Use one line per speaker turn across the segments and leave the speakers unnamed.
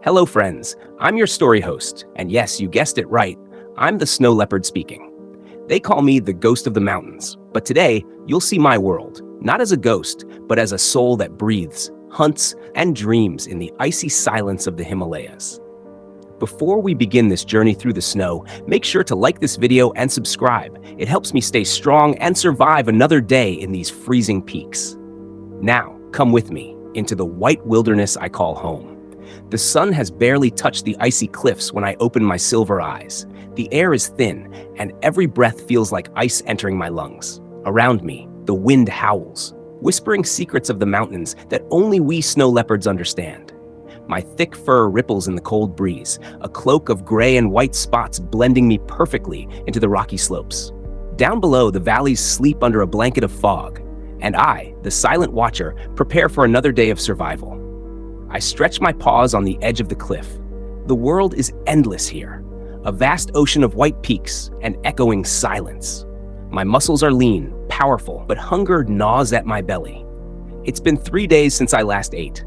Hello, friends. I'm your story host, and yes, you guessed it right. I'm the Snow Leopard speaking. They call me the ghost of the mountains, but today you'll see my world, not as a ghost, but as a soul that breathes, hunts, and dreams in the icy silence of the Himalayas. Before we begin this journey through the snow, make sure to like this video and subscribe. It helps me stay strong and survive another day in these freezing peaks. Now, come with me into the white wilderness I call home. The sun has barely touched the icy cliffs when I open my silver eyes. The air is thin, and every breath feels like ice entering my lungs. Around me, the wind howls, whispering secrets of the mountains that only we snow leopards understand. My thick fur ripples in the cold breeze, a cloak of gray and white spots blending me perfectly into the rocky slopes. Down below, the valleys sleep under a blanket of fog, and I, the silent watcher, prepare for another day of survival. I stretch my paws on the edge of the cliff. The world is endless here, a vast ocean of white peaks and echoing silence. My muscles are lean, powerful, but hunger gnaws at my belly. It's been 3 days since I last ate.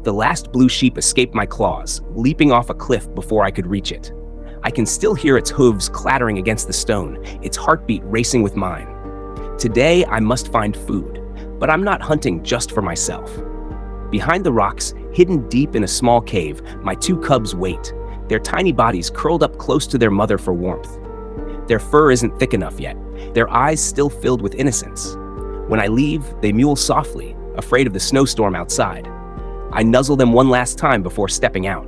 The last blue sheep escaped my claws, leaping off a cliff before I could reach it. I can still hear its hooves clattering against the stone, its heartbeat racing with mine. Today, I must find food, but I'm not hunting just for myself. Behind the rocks, hidden deep in a small cave, my 2 cubs wait, their tiny bodies curled up close to their mother for warmth. Their fur isn't thick enough yet, their eyes still filled with innocence. When I leave, they mewl softly, afraid of the snowstorm outside. I nuzzle them one last time before stepping out.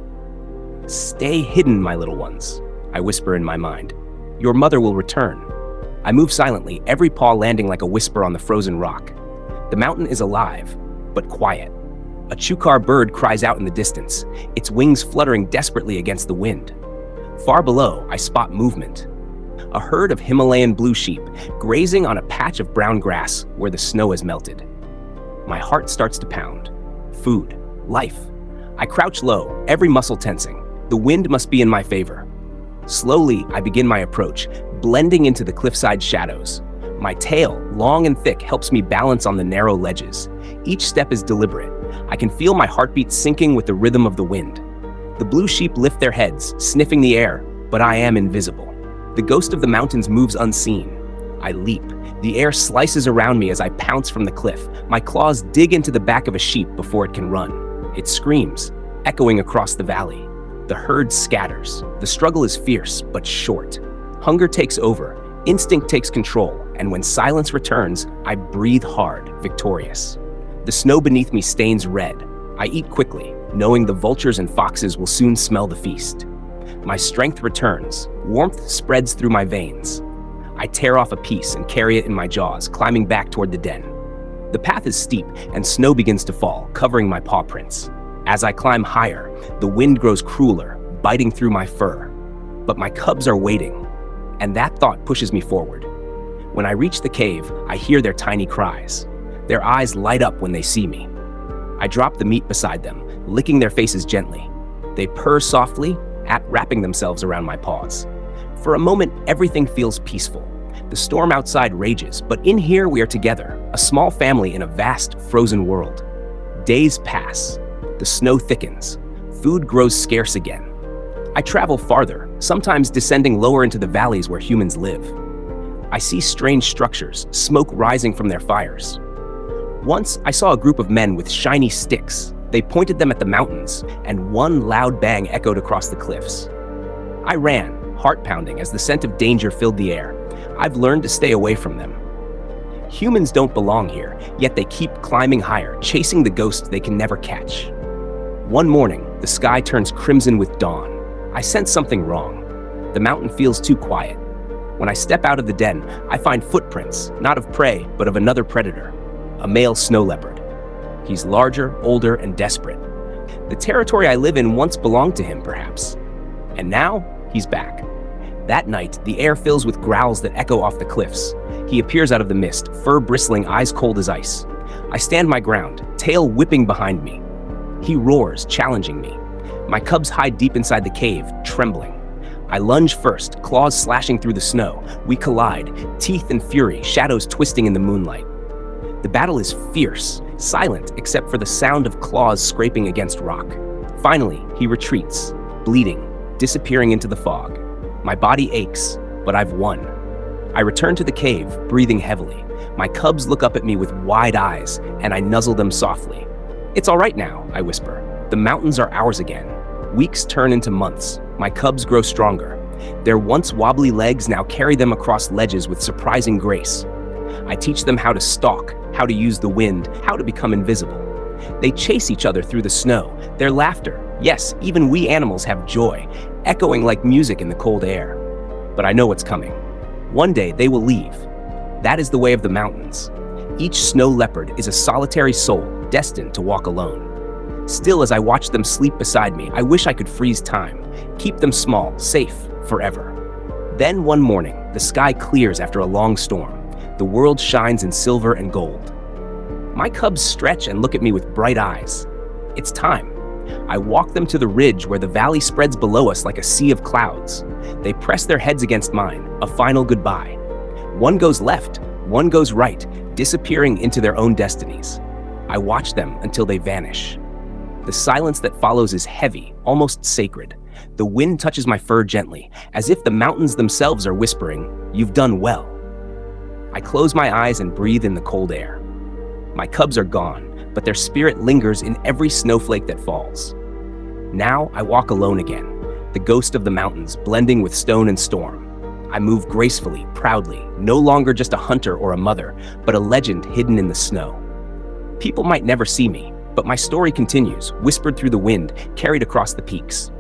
"Stay hidden, my little ones," I whisper in my mind. "Your mother will return." I move silently, every paw landing like a whisper on the frozen rock. The mountain is alive, but quiet. A chukar bird cries out in the distance, its wings fluttering desperately against the wind. Far below, I spot movement. A herd of Himalayan blue sheep grazing on a patch of brown grass where the snow has melted. My heart starts to pound. Food. Life. I crouch low, every muscle tensing. The wind must be in my favor. Slowly, I begin my approach, blending into the cliffside shadows. My tail, long and thick, helps me balance on the narrow ledges. Each step is deliberate. I can feel my heartbeat syncing with the rhythm of the wind. The blue sheep lift their heads, sniffing the air, but I am invisible. The ghost of the mountains moves unseen. I leap. The air slices around me as I pounce from the cliff. My claws dig into the back of a sheep before it can run. It screams, echoing across the valley. The herd scatters. The struggle is fierce, but short. Hunger takes over, instinct takes control, and when silence returns, I breathe hard, victorious. The snow beneath me stains red. I eat quickly, knowing the vultures and foxes will soon smell the feast. My strength returns. Warmth spreads through my veins. I tear off a piece and carry it in my jaws, climbing back toward the den. The path is steep, and snow begins to fall, covering my paw prints. As I climb higher, the wind grows crueler, biting through my fur. But my cubs are waiting, and that thought pushes me forward. When I reach the cave, I hear their tiny cries. Their eyes light up when they see me. I drop the meat beside them, licking their faces gently. They purr softly, wrapping themselves around my paws. For a moment, everything feels peaceful. The storm outside rages, but in here we are together, a small family in a vast, frozen world. Days pass. The snow thickens. Food grows scarce again. I travel farther, sometimes descending lower into the valleys where humans live. I see strange structures, smoke rising from their fires. Once, I saw a group of men with shiny sticks. They pointed them at the mountains, and one loud bang echoed across the cliffs. I ran, heart pounding as the scent of danger filled the air. I've learned to stay away from them. Humans don't belong here, yet they keep climbing higher, chasing the ghosts they can never catch. One morning, the sky turns crimson with dawn. I sense something wrong. The mountain feels too quiet. When I step out of the den, I find footprints, not of prey, but of another predator, a male snow leopard. He's larger, older, and desperate. The territory I live in once belonged to him, perhaps. And now, he's back. That night, the air fills with growls that echo off the cliffs. He appears out of the mist, fur bristling, eyes cold as ice. I stand my ground, tail whipping behind me. He roars, challenging me. My cubs hide deep inside the cave, trembling. I lunge first, claws slashing through the snow. We collide, teeth and fury, shadows twisting in the moonlight. The battle is fierce, silent except for the sound of claws scraping against rock. Finally, he retreats, bleeding, disappearing into the fog. My body aches, but I've won. I return to the cave, breathing heavily. My cubs look up at me with wide eyes, and I nuzzle them softly. "It's all right now," I whisper. "The mountains are ours again." Weeks turn into months. My cubs grow stronger. Their once wobbly legs now carry them across ledges with surprising grace. I teach them how to stalk, how to use the wind, how to become invisible. They chase each other through the snow. Their laughter, yes, even we animals have joy, echoing like music in the cold air. But I know what's coming. One day they will leave. That is the way of the mountains. Each snow leopard is a solitary soul destined to walk alone. Still, as I watch them sleep beside me, I wish I could freeze time, keep them small, safe, forever. Then one morning, the sky clears after a long storm. The world shines in silver and gold. My cubs stretch and look at me with bright eyes. It's time. I walk them to the ridge where the valley spreads below us like a sea of clouds. They press their heads against mine, a final goodbye. One goes left, one goes right, disappearing into their own destinies. I watch them until they vanish. The silence that follows is heavy, almost sacred. The wind touches my fur gently, as if the mountains themselves are whispering, "You've done well." I close my eyes and breathe in the cold air. My cubs are gone, but their spirit lingers in every snowflake that falls. Now I walk alone again, the ghost of the mountains blending with stone and storm. I move gracefully, proudly, no longer just a hunter or a mother, but a legend hidden in the snow. People might never see me, but my story continues, whispered through the wind, carried across the peaks.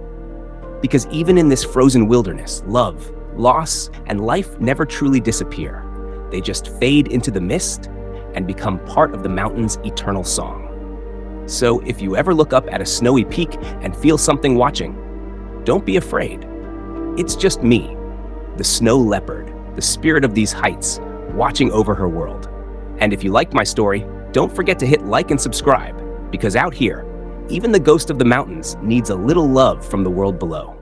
Because even in this frozen wilderness, love, loss, and life never truly disappear. They just fade into the mist and become part of the mountain's eternal song. So if you ever look up at a snowy peak and feel something watching, don't be afraid. It's just me, the snow leopard, the spirit of these heights, watching over her world. And if you liked my story, don't forget to hit like and subscribe, because out here, even the ghost of the mountains needs a little love from the world below.